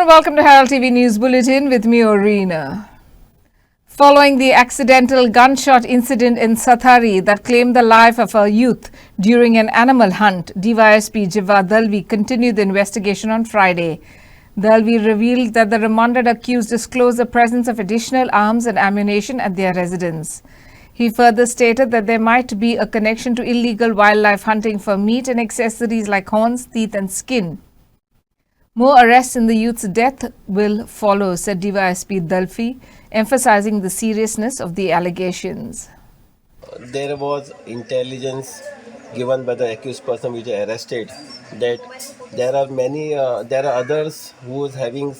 welcome to Herald TV News Bulletin with me, Orina. Following the accidental gunshot incident in Sathari that claimed the life of a youth during an animal hunt, DYSP Jiva Dalvi continued the investigation on Friday. Dalvi revealed that the remanded accused disclosed the presence of additional arms and ammunition at their residence. He further stated that there might be a connection to illegal wildlife hunting for meat and accessories like horns, teeth and skin. More arrests in the youth's death will follow, said DYSP Dalvi, emphasizing the seriousness of the allegations. There was intelligence given by the accused person which is arrested that there are others who is having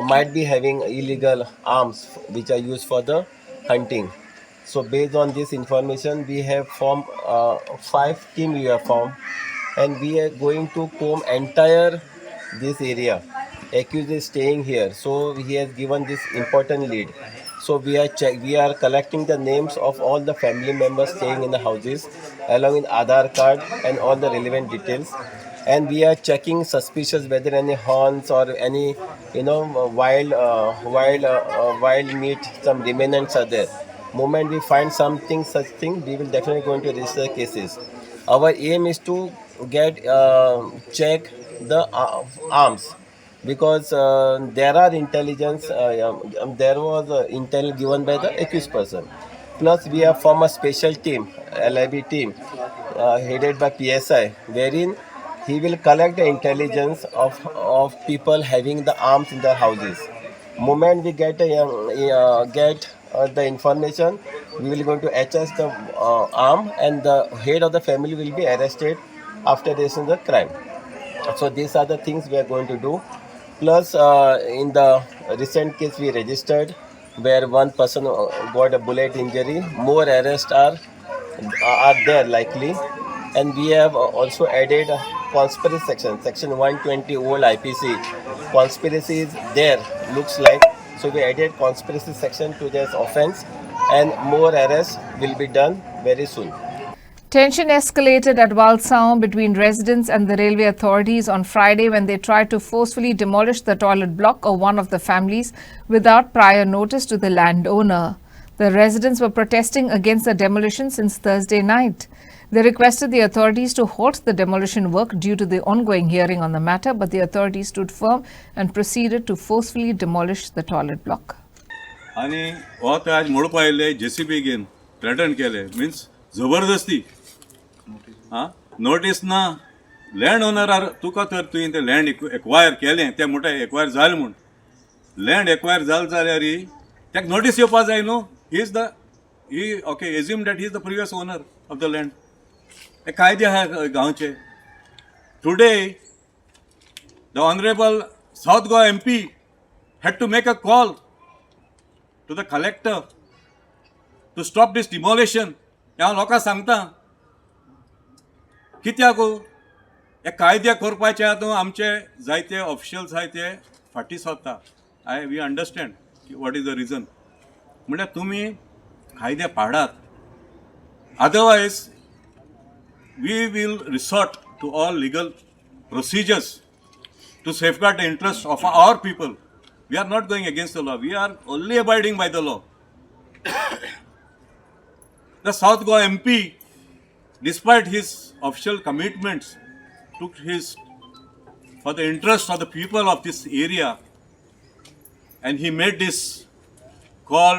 might be having illegal arms which are used for the hunting. So based on this information, we have formed 5 team we have formed, and we are going to comb entire this area. Accused is staying here, so he has given this important lead. So we are collecting the names of all the family members staying in the houses, along with Aadhaar card and all the relevant details. And we are checking suspicious whether any horns or any wild meat, some remnants are there. Moment we find something such thing, we will definitely going to register cases. Our aim is to get check the arms, because there are intelligence, there was intel given by the accused person. Plus we have formed a special team, LIB team, headed by PSI, wherein he will collect the intelligence of people having the arms in their houses. Moment we get the information, we will going to attach the arm, and the head of the family will be arrested after this in the crime. So these are the things we are going to do. Plus, in the recent case we registered, where one person got a bullet injury, more arrests are there likely, and we have also added a conspiracy section 120 old IPC. Conspiracy is there, looks like. So we added conspiracy section to this offense, and more arrests will be done very soon. Tension escalated at Valsaon between residents and the railway authorities on Friday when they tried to forcefully demolish the toilet block of one of the families without prior notice to the landowner. The residents were protesting against the demolition since Thursday night. They requested the authorities to halt the demolition work due to the ongoing hearing on the matter, but the authorities stood firm and proceeded to forcefully demolish the toilet block. आणि वोत आज मोडपा आयले JCB घेवन threaten केले means जबरदस्ती notice ना land ओनरार तुका तर तुवें तें लँड एक्वायर केलें तें म्हणटा एक्वायर जालें म्हूण लँड एक्वायर जालें जाल्यार ताका नोटीस येवपा जाय न्हू ही okay assume that he is the previous owner of the land हे कायदे आहा गांवचे today the honourable south Goa MP had to make a call to the collector to stop this demolition. हांव लोकांक सांगता कित्याक हे कायदे करपाचे हातूंत आमचे जायते ऑफिशियल्स आहाय ते फाटीं सरता. We understand what is the reason. म्हळ्यार तुमी कायदे पाडात, otherwise we will resort to all legal procedures to safeguard the interests of our people. We are not going against the law. We are only abiding by the law. The South Goa MP, despite his official commitments, took his for the interest of the people of this area, and he made this call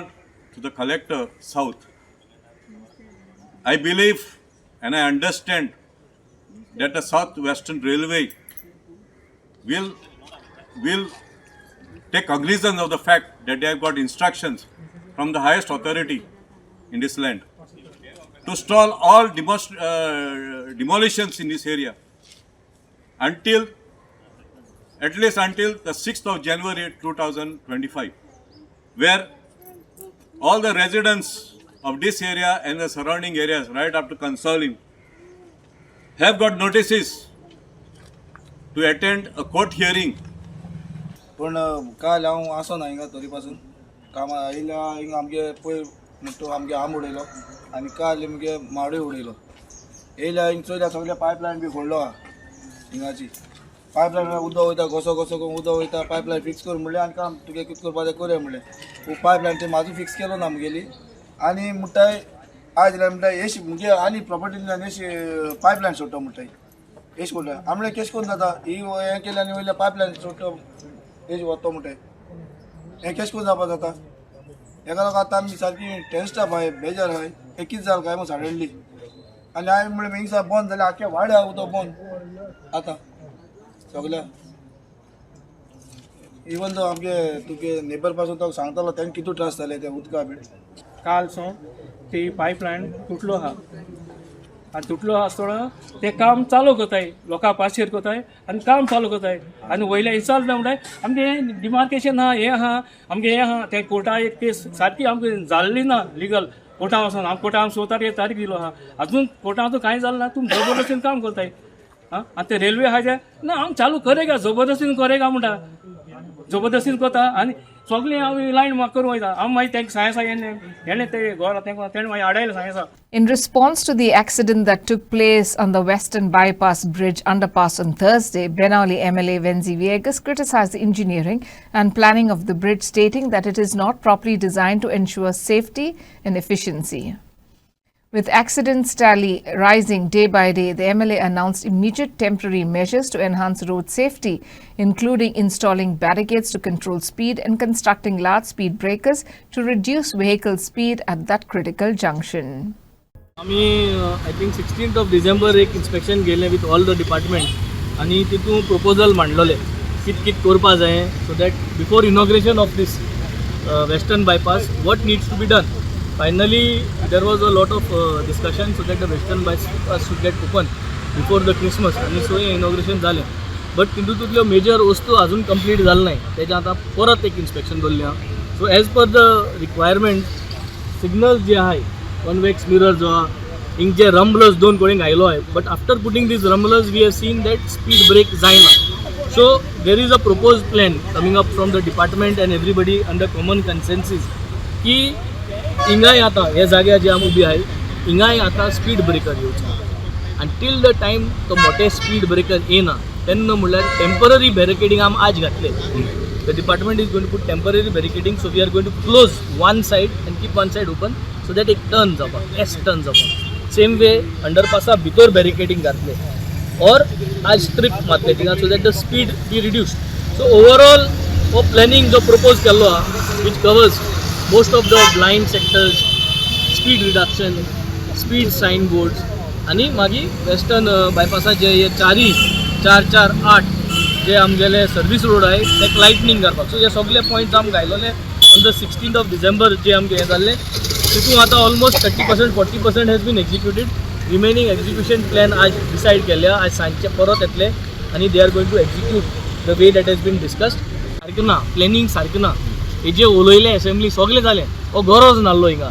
to the collector South. I believe and I understand that the South Western Railway will take cognizance of the fact that they have got instructions from the highest authority in this land to stall all demolitions in this area at least until the 6th of January 2025, where all the residents of this area and the surrounding areas right up to Consoling have got notices to attend a court hearing. पण काल हांव आसो ना हिंगा तरी पासून कामा येयल्या हिंगा आमगे पयर म्हणटा आमगे आंब उडयलो आनी काल आमगे माडूय उडयलो येयल्या हिंग चोयल्या सगळे पायपलायन बी फोडलो आहा हिंगाची पायपलायन उदक वयता घोसो करून उदक वयता पायपलायन फिक्स कर म्हणलें आनी काम तुगे कितें करपा तें करूया म्हणलें पायपलायन ते म्हाजो फिक्स केलो ना मुगेली आनी म्हणटाय आयज म्हणटाय एश मुगे आनी प्रॉपर्टींतल्यान एश पायपलायन सोडटा म्हणटाय एश कोणटा आमळे केश कोन्न जाता ही हें केलें आनी वयल्या पायपलायन सोडटा एश वता म्हणटाय हें केश कोन्न जावपा जाता हेका लागून आतां आमी सारकी टेन्स्ड आहाय बेजार आहाय हें कितें जालें काय म्हूण सडनली आनी हांवें म्हणलें हिंगसा बंद जालें आख्या वाड्या उदक बंद आतां सगळ्या इवन तो आमगे तुगे नेबर पासून तो सांगतालो तेंका कितू त्रास जाले त्या उदका बीन काल सो ती पायपलायन तुटलो आहा आनी तुटलो आसतना ते काम चालू करताय लोकां पाशेर कोताय आनी काम चालू करताय आनी वयल्या इचाल ना म्हणटाय आमगे डिमार्केशन आहा हें आहा आमगे हें आहा ते कोर्टा एक केस सारकी आमगे जाल्ली ना लिगल कोर्टान वचून कोर्टान आमकां 16 तारीख तारीख दिलो आहा अजून कोर्टान कांय जालें ना तुमी जबरदस्तीन काम करताय हाँ आनी ते रेल्वे आहा जे ना हांव चालू करेगा जबरदस्तीन करेगा म्हणटा जबरदस्तीन करता आनी सगळें हांव लायन म्हाका करूं वयता हांव मागीर तांकां सांगसा हेणें ते घरा तेणें मागीर आडायलें सांगसा. In response to the accident that took place on the Western Bypass Bridge underpass on Thursday, Benali MLA Venzi Viegas criticized the engineering and planning of the bridge, stating that it is not properly designed to ensure safety and efficiency. With accidents tally rising day by day, the MLA announced immediate temporary measures to enhance road safety, including installing barricades to control speed and constructing large speed breakers to reduce vehicle speed at that critical junction. आमी I think 16th of December एक inspection गेले with all the department आनी तितून proposal मांडलोले कित करपा जाय so that before inauguration of this western bypass what needs to be done. Finally, there was a lot of discussion so that the western bypass should get open before the Christmas आणि सो हें inauguration जालें but तितूंतल्यो major वस्तू अजून complete जाल नाय तेजें आतां परत एक इन्स्पेक्शन दवरलें आहा. So as per the requirement signals जे आहाय कॉन्वेक्स मिरर जो आहा हिंग जे रम्बलर्स दोन कडेन घायलो आहाय but after putting these rumblers we have seen that speed break जायना. So there is a propose plan coming up from the department and everybody under common consensus की हिंगाय आतां हे जाग्यार जे आमी उबी आहाय हिंगाय आतां स्पीड ब्रेकर येवचे आनी टील द टायम तो मोटे स्पीड ब्रेकर येना तेन्ना म्हणल्यार टेम्पररी बॅरिकेडींग आमी आज घातले. The department is going to put temporary barricading so we are going to close one side and keep one side open so that एक टर्न जावपाक एस टर्न जावपाक सेम वे अंडरपासा भितर बॅरिकेडींग घातले और आज स्ट्रीप मारले थिंगा so that the speed be reduce. So overall हो प्लॅनिंग जो प्रपोज केल्लो आहा which covers most of the blind sectors, speed reduction, speed signboards आणि मागीर वेस्टर्न बायपासाचे हे 448 जे आमगेले सर्वीस रोड आहे ते लायटनिंग करपाक. सो हे सगळे पॉयंट्स आमकां घायलोले on the 16th of December जे आमगे हे जाल्ले तितून आतां almost 30% 40% has been executed. Remaining execution plan आज डिसायड केल्या आज सांजचे परत येतले आनी they are going to execute the way that has been discussed. सारकें ना प्लॅनिंग सारकें ना हे जे उलयले असेंब्ली सगळें जालें हो गरज नासलो हिंगा.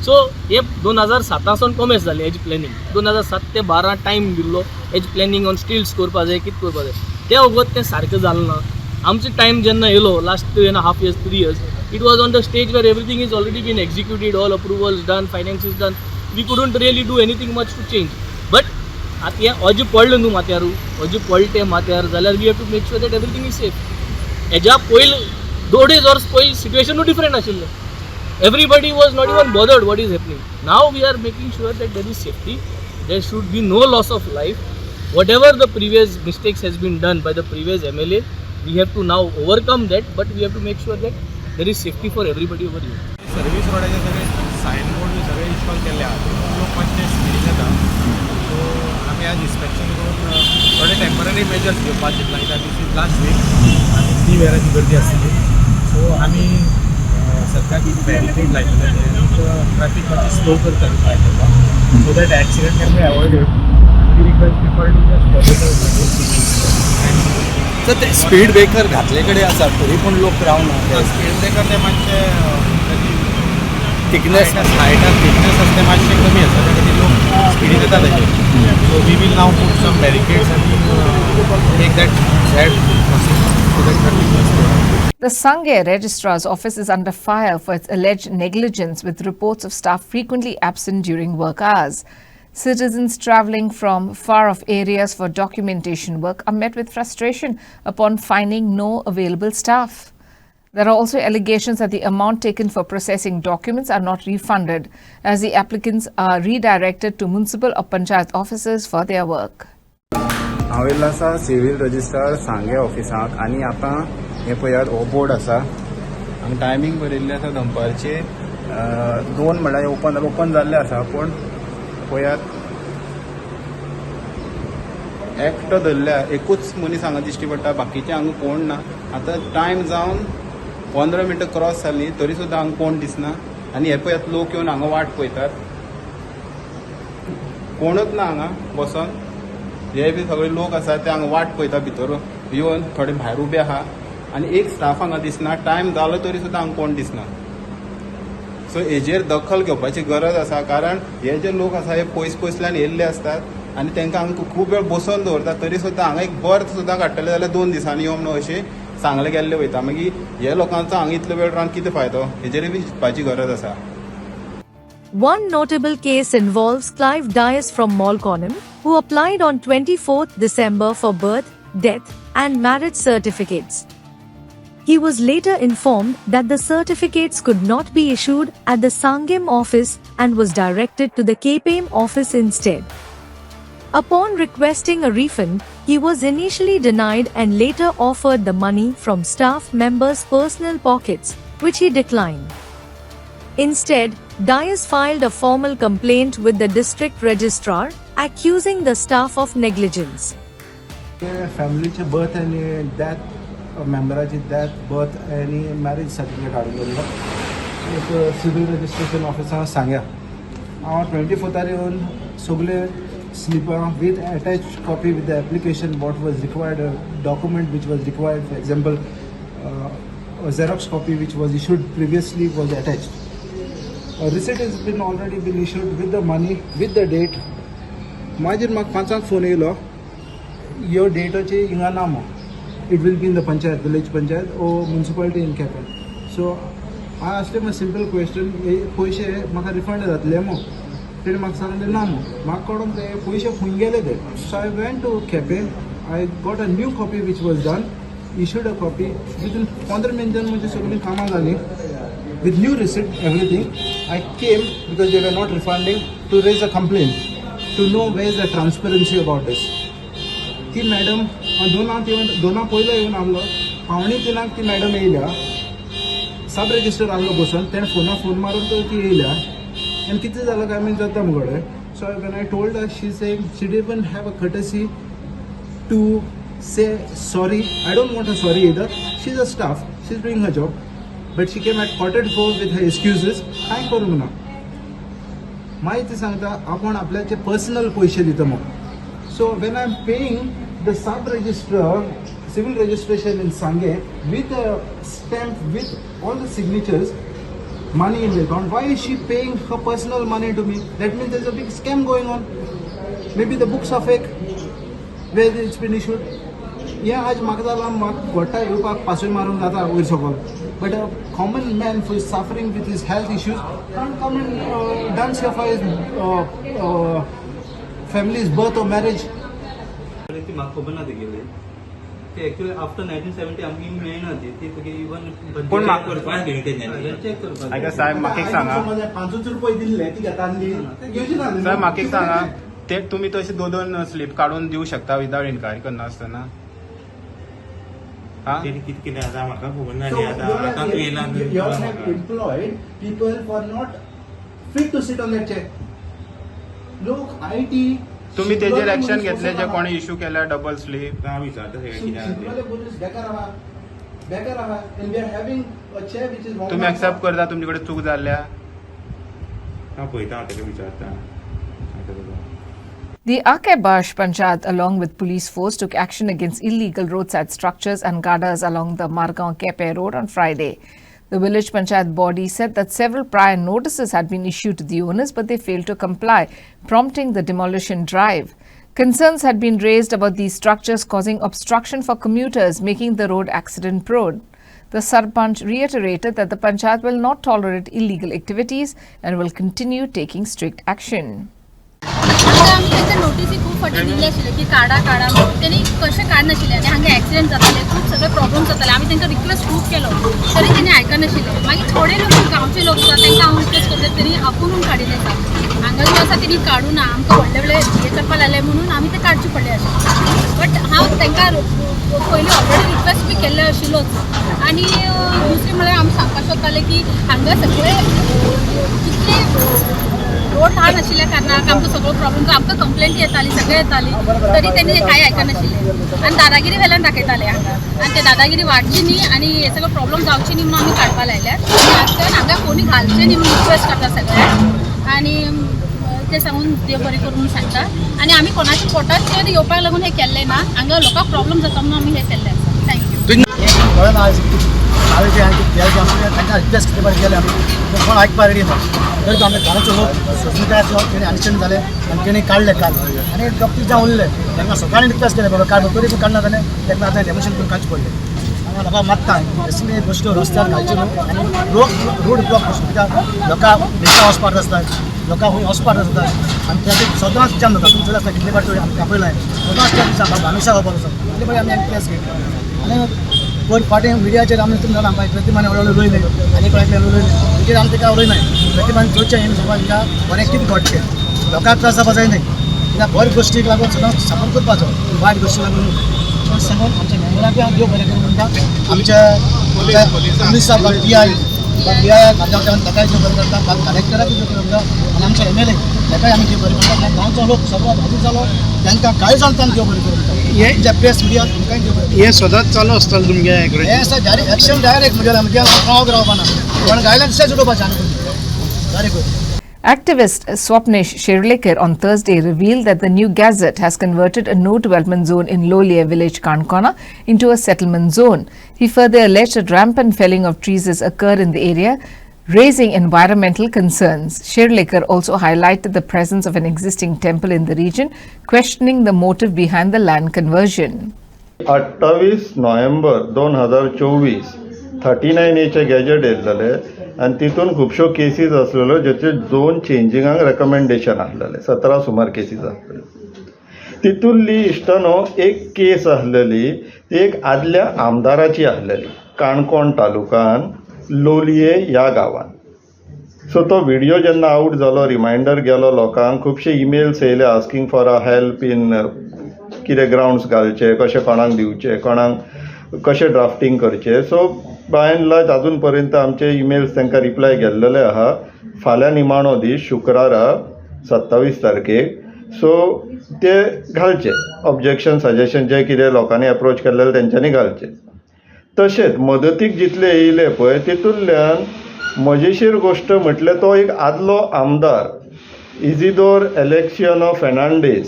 सो हे 2007 कॉमेस जालें हेजी प्लॅनिंग 2007 ते 12 टायम दिल्लो हेजी प्लॅनिंग ऑन स्टिल्स करपा जाय कितें करपा जाय ते वगत तें सारकें जालें ना. आमचो टायम जेन्ना येयलो last 2.5 years 3 years it was on the stage where everything is already been executed all approvals done finance is done we couldn't really do anything much to change. But आतां हें अजें पडलें न्हू माथ्यारू अजें पडलें माथ्यार जाल्यार we have to make sure that everything is safe. हेज्या पयलीं 2 वर्स पयलीं सिट्युएशन डिफरंट आशिल्लें. Everybody was not even bothered what is happening. Now we are making sure that there is safety. There should be no loss of life. Whatever the previous mistakes has been done by the previous MLA, we have to now overcome that. But we have to make sure that there is safety for everybody over here. Service रोडाचे सगळे signboard सगळे install केले आहात लोक मातशे speed येता सो आमी आज इन्स्पेक्शन करून थोडे टेम्पररी मेजर्स घेवपाक चिंतला कित्याक दीस इज लास्ट वीक आनी ती वेराची गर्दी आसतली सो आमी सद्या बॅरिकेड लायलेले ट्रॅफिक मातशें स्लो करता ट्राय करपाक so that accident can be avoided. We request people to just follow तर ते स्पीड ब्रेकर घातले कडेन आसा तरी पूण लोक रावना. स्पीड ब्रेकर ते मातशे थिकनेस हायटान थिकनेस आसा ते मातशे कमी आसा त्या खातीर लोक स्पीडीन येता तेजे. So we will now put some barricades आनी make that sad so that traffic. The Sangay Registrar's office is under fire for its alleged negligence with reports of staff frequently absent during work hours. Citizens travelling from far-off areas for documentation work are met with frustration upon finding no available staff. There are also allegations that the amount taken for processing documents are not refunded, as the applicants are redirected to municipal or panchayat offices for their work. हांव येयल्लो आसा civil registrar सांगे ऑफिसांत आनी आतां हे पळयात हो board आसा हांगा टायमींग बरयल्लें आसा दनपारचे 2 म्हळ्यार ओपन जाल्लें आसा पूण पळयात एकटो धरल्या एकूच मनीस हांगा दिश्टी पडटा बाकीचे हांगा कोण ना आतां टायम जावन 15 मिनटां क्रॉस जाली तरी सुद्दां हांगा कोण दिसना आनी हे पळयात लोक येवन हांगा वाट पळयतात कोणूच ना हांगा बसोन हे बी सगळे लोक आसा ते हांगा वाट पळयता भितर येवन थोडे भायर उबे आहा आनी एक स्टाफ हांगा दिसना टायम जालो तरी सुद्दां हांगा कोण दिसना सो हेजेर दखल घेवपाची गरज आसा कारण हे जे लोक आसा हे पयसल्यान येयल्ले असतात आनी तांकां हांगा खूब वेळ बसोवन दवरतात तरी सुद्दां हांगा एक बर्थ सुद्दां काडटले जाल्यार 2 दिसांनी यो म्हणून अशें सांगले गेल्ले वयता मागीर हे लोकांचो हांगा इतलो वेळ रावन कितें फायदो हेजेर बी चिंतपाची गरज आसा. One notable case involves Clive Dias from Malcolm, who applied on 24th December for birth, death, and marriage certificates. He was later informed that the certificates could not be issued at the Sangam office and was directed to the KPM office instead. Upon requesting a refund, he was initially denied and later offered the money from staff members' personal pockets, which he declined. Instead, Dias filed a formal complaint with the district registrar, accusing the staff of negligence. फॅमिलीचे birth आनी death मेंबराची death birth आनी marriage certificate हाडून गेल्लो एक civil registration ऑफिसांत सांगया हांव 24 येवन सगळे स्लिपां with attach copy with the application what was required document which was required for example xerox copy which was issued previously was attached. A receipt has been already been issued with the money, with the date. मागीर म्हाका 5 phone येयलो ह्यो डेटाचे हिंगा ना मो it will be in the panchayat village panchayat ओ municipality in Quepem so हांव आसले माय सिंपल क्वेश्चन हे पयशे म्हाका रिफंड जातले मो तेणें म्हाका सांगलें ना मो म्हाका कळोन ते पयशे खूंय गेले ते so I went to Quepem I got a new copy which was done issued a copy within 15 मिनटान म्हजी सगळीं कामां जालीं. With new receipt, everything, I came because they were not refunding to raise a complaint to know where is the transparency about this. ती madam दोना पयलो येवन आसलो 2:45 ती मॅडम येयल्या सब रजिस्टर आसलो बसून तेणें फोन मारून तो ती येयल्या आनी कितें जालें काय बीन जाता मुगोडे so when I told her she saying she didn't have a courtesy to say sorry. I don't want her sorry either. She's a staff, she's doing her job. But she came at 4:45 with her excuses. कांय करूंक ना मागीर ती सांगता आपण आपल्याचे personal पयशे दिता मग so when I am paying the sub register civil registration in सांगे with stamp with all the signatures money in the account, why is she paying her personal money to me? That means there's a big scam going on. Maybe the books are fake where it's been issued. Yeah, आज म्हाका जालां म्हाका गोट्टा येवपाक पासूय मारूंक जाता वयर सकयल but a common man who is suffering with his health issues can't come and dance here for his family's birth or marriage. ती म्हाका खबर ना तेगेली ते एक्चुअली आफ्टर 1970 आमकां मेळना ती तुगे इवन पूण चेक करपाक आय साहेब म्हाका एक सांगा 500 रुपये दिल्ले ती घेता आनी घेवची ना साहेब म्हाका एक सांगा ते तुमी तशें 2 स्लीप काडून दिवं शकता विदाउट इन्क्वायरी करना आसतना कितें कितें आसा म्हाका खबर ना आतां तूं येयला you have employed people who are not fit to sit on that chair. लोक IT तुम्ही तेजेर एक्शन घेतले जे कोणी इश्यू केल्या डबल स्लीप हांव विचारता सगळें बेकार आहा and we are having a chair which is तुम्ही एक्सेप्ट करता तुमचे कडेन चूक जाल्ल्या हांव पळयता हांव ताका विचारता. The Akebash Panchayat, along with police force, took action against illegal roadside structures and gadas along the Margaon Kepe road on Friday. The village Panchayat body said that several prior notices had been issued to the owners, but they failed to comply, prompting the demolition drive. Concerns had been raised about these structures causing obstruction for commuters, making the road accident-prone. The Sarpanch reiterated that the Panchayat will not tolerate illegal activities and will continue taking strict action. आमी तांकां नोटीसी खूब फाटी दिल्ले आशिल्ले की काडा म्हणून तेणी कशें काडनाशिल्ले आनी हांगा एक्सिडेंट जाताले खूब सगळे प्रॉब्लम जाताले आमी तांकां रिक्वेस्ट खूब केलो तरी तेणी आयकनाशिल्ले मागीर थोडे लोक गांवचे लोक आसा तांकां हांव रिक्वेस्ट करता तेणी आपुणून काडिल्ले आसा हांगा जे आसा तेणी काडूं ना आमकां व्हडले हे करपा लागले म्हणून आमी ते काडचे पडले आशिल्ले बट हांव तांकां पयलीं ऑलरेडी रिक्वेस्ट बी केल्ले आशिल्लोच आनी दुसरी म्हळ्यार आमी सांगपाक सोदताले की हांगा सगळे कितले रोड ल्हान आशिल्ल्या कारणाक आमकां सगळो प्रॉब्लम आमकां कंप्लेंट येताली सगळे येताली तरी तेणी कांय आयकनाशिल्ले आनी दादागिरी वेल्यान दाखयताले हांगा आनी ते दादागिरी वाडची न्ही आनी हे सगळो प्रॉब्लम जावची न्ही म्हणून आमी काडपा लायल्यात हांगा कोणी घालचे न्ही म्हणून रिक्वेस्ट करता सगळ्यांक आनी ते सांगून देव बरें करून म्हणून सांगता आनी आमी कोणाच्या पोटाचेर येवपाक लागून हे केल्ले ना हांगा लोकांक प्रॉब्लम जाता म्हणून आमी हे केल्ले आसा थँक्यू तांकां रिक्वेस्ट केले बरें केले आमी कोण आयकपा रेडी ना तरी तो आमचे गांवचे लोक सोजमिताचो तेणी अंडरस्टँड जाले आनी तेणी काडले काल आनी डॉक्टर जावन उरले तांकां सकाळीं रिक्वेस्ट केले बाबा काड तरी पूण काडना जालें तांकां आतां डेमोशन करून काडचे पडले हांगा लोकांक मागता असले गोश्टी रस्त्यार घालचे न्हू आनी रोड ब्लॉक करचे कित्याक लोकांक रिक्षा वचपाक आसता लोकांक खंय वचपाक आसता आनी ट्रॅफीक सदांच जाम जाता तुमचे आसता कितले फावटी आमी आपयलां सदांच ट्रॅफीक जाता हमेशा वचपाक आसा कितले फावटी आमी केस घेतली आनी पण फाटी मिडियाचेर आमी तुमी जाणां आमकां प्रतिमाने व्हडले उलयले आनी कोणाकले उलयले हेचेर आमी ताका उलयनाय प्रतिमान चोवचें हें सगळें तांकां बरें कितें घडचें लोकांक त्रास जावपा जायनाय कित्याक बरे गोश्टीक लागून सदांच सपोर्ट करपाचो वायट गोश्टी लागून सांगून आमच्या मेंबराक हांव देव बरें करूं म्हणटा आमच्या पुलीस PI ताकाय देव बरें करता कलेक्टराक देव बरें करता आनी आमच्या MLA ताकाय आमी देव बरें करता गांवचो लोक सगळो भाजी जालो तांकां कांय जाणा देव बरें करता हे प्रेस मिडिया तुमकां देव बरें हे सदांच चालू आसतालें तुमगे हे आसा डायरेक्ट एक्शन डायरेक्ट मिडिया रावप रावपाना पण गायडलायन्स उडोवपाचें आनी direct Activist Swapnesh Shirlekar on Thursday revealed that the new Gazette has converted a no development zone in Loliya village Kankona into a settlement zone. He further alleged that rampant felling of trees has occurred in the area, raising environmental concerns. Shirlekar also highlighted the presence of an existing temple in the region, questioning the motive behind the land conversion. 28 November 2024 39A gazette येयल्लेले आनी तितून खुबश्यो cases आसलेल्यो जेचे zone चेंजिंगाक recommendation आसलेलें 17 सुमार cases आसलेल्यो तितूंतली इश्टानो एक केस आसलेली ती एक आदल्या आमदाराची आसलेली काणकोण तालुकान लोलये ह्या गांवान सो तो व्हिडिओ जेन्ना आउट जालो रिमायंडर गेलो लोकांक खुबशे ईमेल्स येयले asking for a help in कितें ग्रावंड्स घालचे कशें कोणाक दिवचे कोणाक कशें ड्राफ्टींग करचें सो बाय एंड लार्ज अजून पर्यंत आमचे ईमेल्स तांकां रिप्लाय गेल्लेले आहा फाल्यां निमाणो दीस शुक्रारा 27 तारखेक सो ते घालचे ऑब्जेक्शन सजेशन जे कितें लोकांनी अप्रोच केल्लेले तेंच्यांनी घालचे तशेंच मदतीक जितले येयले पळय तितूंतल्यान मजेशीर गोश्ट म्हटल्यार तो एक आदलो आमदार इजिदोर एलेक्सियानो फेर्नांडीस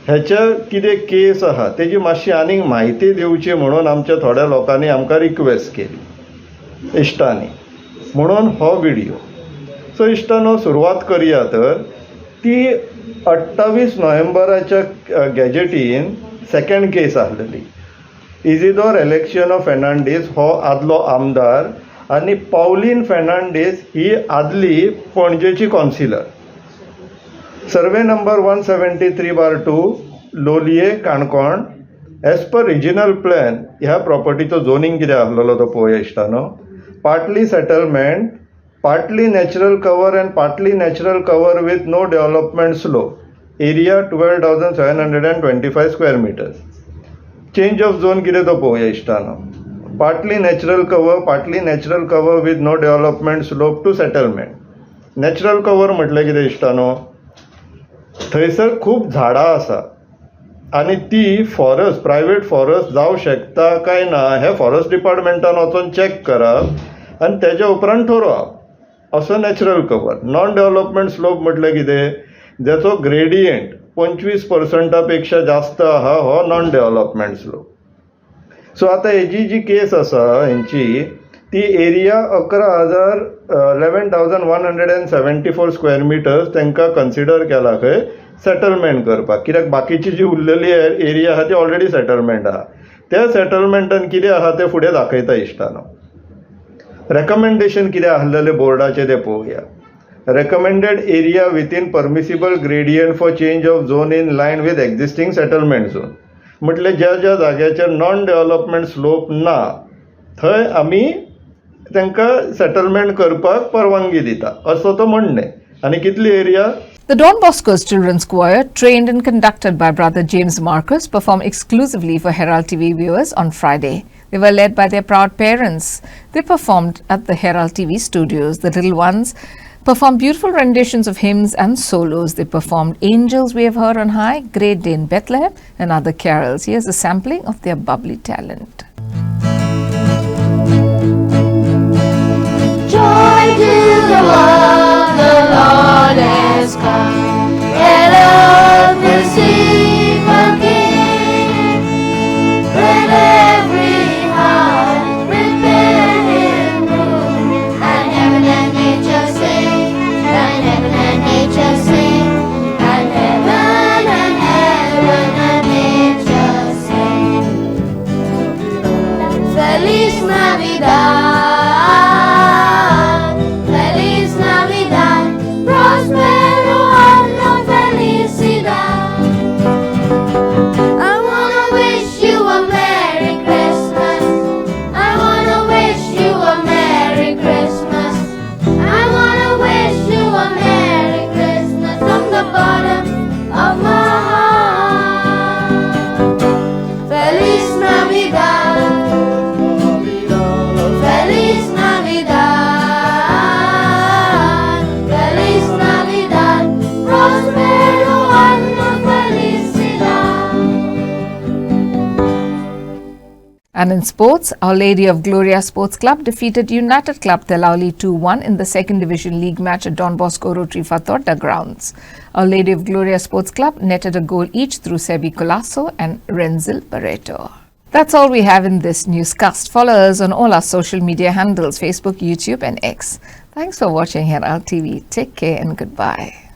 हेच्या कितें केस आहा तेजी मातशी आनीक म्हायती दिवची म्हणून आमच्या थोड्या लोकांनी आमकां रिक्वेस्ट केली इश्टांनी म्हणून हो व्हिडिओ सो इश्टानो सुरवात करया तर ती 28 नोव्हेंबराच्या गॅजेटीन सेकंड केस आसलेली इजिदोर एलेक्सियानो फेर्नांडीस हो आदलो आमदार आनी पावलीन फेर्नांडीस ही आदली पणजेची councillor survey number 173/2 Loliem Canacona as per regional plan ह्या प्रॉपर्टीचो झोनींग कितें आसलेलो तो पळोवया इश्टानो partly settlement partly natural cover and partly natural cover with no development slope area 12,725 square metres change of zone कितें तो पळोवया इश्टानो partly natural cover with no development slope to settlement natural cover म्हटलें कितें इश्टानो थंयसर खूब झाडां आसा आनी ती फॉरेस्ट प्रायवेट फॉरेस्ट जावं शकता काय ना हे फॉरेस्ट डिपार्टमेंटान वचून चॅक करप आनी तेज्या उपरांत थारोवप असो natural cover non development slope म्हटलें कितें जेचो ग्रेडियंट 25% पेक्षा जास्त आहा हो नॉन डेव्हलपमेंट स्लोप सो आतां हेजी जी केस आसा हेंची ती एरिया 11,174 स्क्वेअर मिटर्स तांकां कन्सिडर केला खंय सेटलमेंट करपाक कित्याक बाकीची जी उरलेली एरिया आहा ती ऑलरेडी सेटलमेंट आहा त्या सेटलमेंटान कितें आहा तें फुडें दाखयता इश्टानो रेकमेंडेशन कितें आसलेलें बोर्डाचें तें पळोवया recommended area within permissible gradient for change of zone in line with existing settlement zone. म्हटले ज्या ज्या जाग्याचेर नॉन डेव्हलपमेंट स्लोप ना थंय आमी तांकां सेटलमेंट करपाक परवानगी दिता असो तो म्हणणें. आनी कितली area? The Don Bosco's Children's Choir, trained and conducted by Brother James Marcus, performed exclusively for Herald TV viewers on Friday. They were led by their proud parents. They performed at the Herald TV studios. The little ones performed beautiful renditions of hymns and solos. They performed Angels We Have Heard on High, Great Day in Bethlehem, and other carols. Here's a sampling of their bubbly talent. Joy to the world, the Lord has come. Let earth receive a King. Let every heart prepare Him room. And heaven and nature sing, and heaven and nature sing, and heaven and nature sing. Feliz Navidad. And in sports, Our Lady of Gloria Sports Club defeated United Club Telauli 2-1 in the second division league match at Don Bosco Rotary Fatorda grounds. Our Lady of Gloria Sports Club netted a goal each through Sebi Colasso and Renzil Barreto. That's all we have in this newscast. Follow us on all our social media handles, Facebook, YouTube and X. Thanks for watching Herald TV. Take care and goodbye.